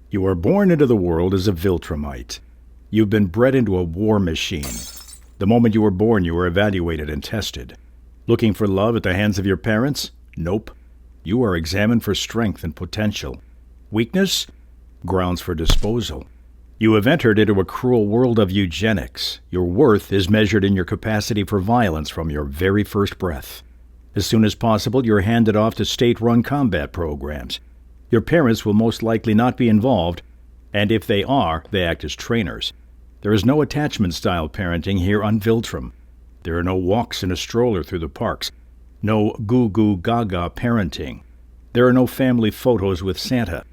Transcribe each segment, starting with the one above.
You are born into the world as a Viltrumite. You've been bred into a war machine. The moment you were born, you were evaluated and tested. Looking for love at the hands of your parents? Nope. You are examined for strength and potential. Weakness? Grounds for disposal. You have entered into a cruel world of eugenics. Your worth is measured in your capacity for violence from your very first breath. As soon as possible, you're handed off to state-run combat programs. Your parents will most likely not be involved, and if they are, they act as trainers. There is no attachment-style parenting here on Viltrum. There are no walks in a stroller through the parks, no goo-goo-gaga parenting. There are no family photos with Santa.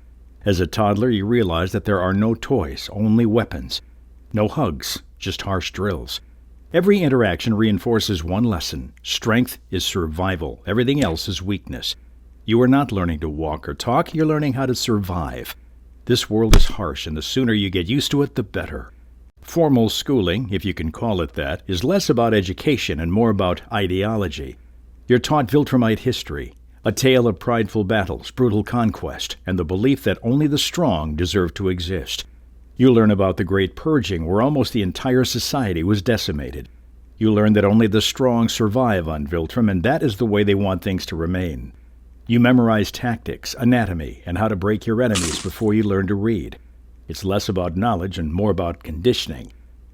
As a toddler, you realize that there are no toys, only weapons. No hugs, just harsh drills. Every interaction reinforces one lesson. Strength is survival. Everything else is weakness. You are not learning to walk or talk, you're learning how to survive. This world is harsh, and the sooner you get used to it, the better. Formal schooling, if you can call it that, is less about education and more about ideology. You're taught Viltrumite history, a tale of prideful battles, brutal conquest, and the belief that only the strong deserve to exist. You learn about the Great Purging, where almost the entire society was decimated. You learn that only the strong survive on Viltrum, and that is the way they want things to remain. You memorize tactics, anatomy, and how to break your enemies before you learn to read. It's less about knowledge and more about conditioning.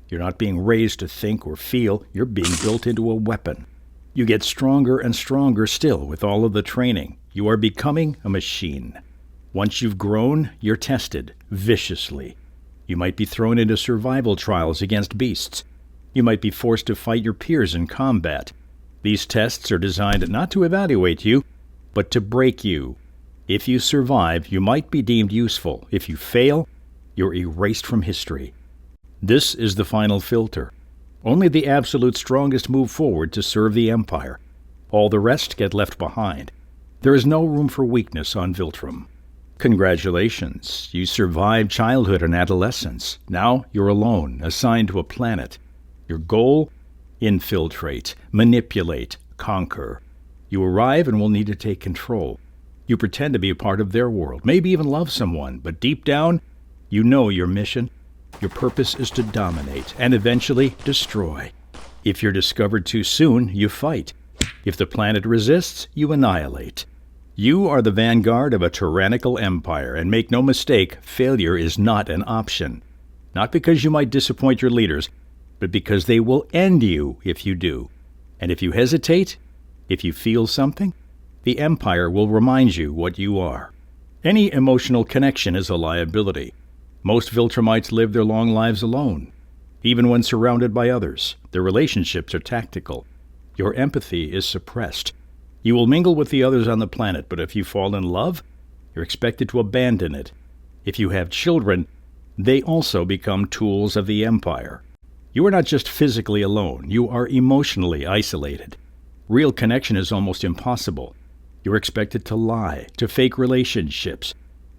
You're not being raised to think or feel, you're being built into a weapon. You get stronger and stronger still with all of the training. You are becoming a machine. Once you've grown, you're tested, viciously. You might be thrown into survival trials against beasts. You might be forced to fight your peers in combat. These tests are designed not to evaluate you, but to break you. If you survive, you might be deemed useful. If you fail, you're erased from history. This is the final filter. Only the absolute strongest move forward to serve the Empire. All the rest get left behind. There is no room for weakness on Viltrum. Congratulations, you survived childhood and adolescence. Now you're alone, assigned to a planet. Your goal? Infiltrate, manipulate, conquer. You arrive and will need to take control. You pretend to be a part of their world, maybe even love someone, but deep down, you know your mission. Your purpose is to dominate and eventually destroy. If you're discovered too soon, you fight. If the planet resists, you annihilate. You are the vanguard of a tyrannical empire, and make no mistake, failure is not an option. Not because you might disappoint your leaders, but because they will end you if you do. And if you hesitate, if you feel something, the Empire will remind you what you are. Any emotional connection is a liability. Most Viltrumites live their long lives alone. Even when surrounded by others, their relationships are tactical. Your empathy is suppressed. You will mingle with the others on the planet, but if you fall in love, you're expected to abandon it. If you have children, they also become tools of the Empire. You are not just physically alone, you are emotionally isolated. Real connection is almost impossible. You're expected to lie, to fake relationships,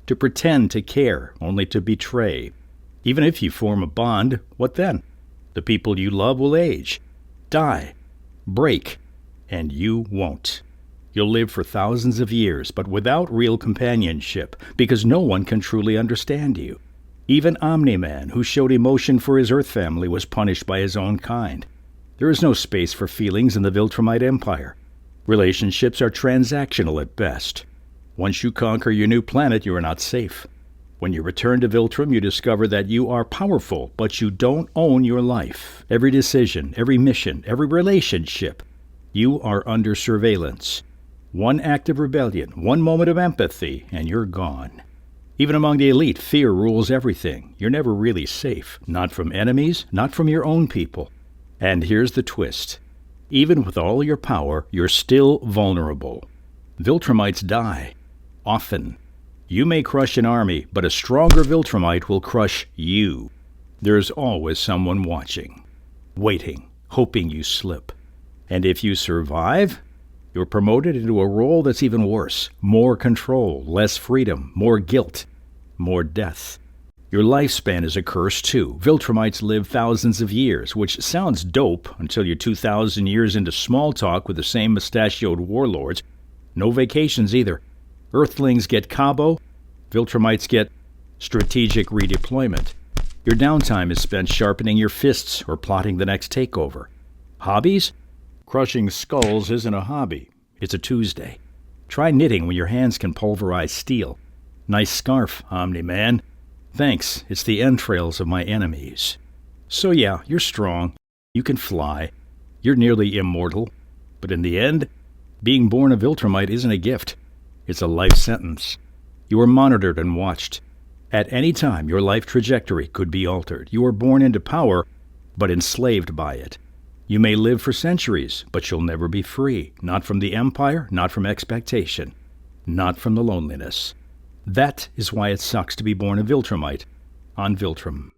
to pretend to care, only to betray. Even if you form a bond, what then? The people you love will age, die, break, and you won't. You'll live for thousands of years, but without real companionship, because no one can truly understand you. Even Omni-Man, who showed emotion for his Earth family, was punished by his own kind. There is no space for feelings in the Viltrumite Empire. Relationships are transactional at best. Once you conquer your new planet, you are not safe. When you return to Viltrum, you discover that you are powerful, but you don't own your life. Every decision, every mission, every relationship, you are under surveillance. One act of rebellion, one moment of empathy, and you're gone. Even among the elite, fear rules everything. You're never really safe. Not from enemies, not from your own people. And here's the twist. Even with all your power, you're still vulnerable. Viltrumites die. Often. You may crush an army, but a stronger Viltrumite will crush you. There's always someone watching, waiting, hoping you slip. And if you survive, you're promoted into a role that's even worse. More control, less freedom, more guilt, more death. Your lifespan is a curse, too. Viltrumites live thousands of years, which sounds dope until you're 2,000 years into small talk with the same mustachioed warlords. No vacations either. Earthlings get Cabo, Viltrumites get Strategic redeployment. Your downtime is spent sharpening your fists or plotting the next takeover. Hobbies? Crushing skulls isn't a hobby. It's a Tuesday. Try knitting when your hands can pulverize steel. Nice scarf, Omni-Man. Thanks, it's the entrails of my enemies. So yeah, you're strong. You can fly. You're nearly immortal. But in the end, being born a Viltrumite isn't a gift. It's a life sentence. You are monitored and watched. At any time, your life trajectory could be altered. You are born into power, but enslaved by it. You may live for centuries, but you'll never be free. Not from the Empire, not from expectation, not from the loneliness. That is why it sucks to be born a Viltrumite on Viltrum.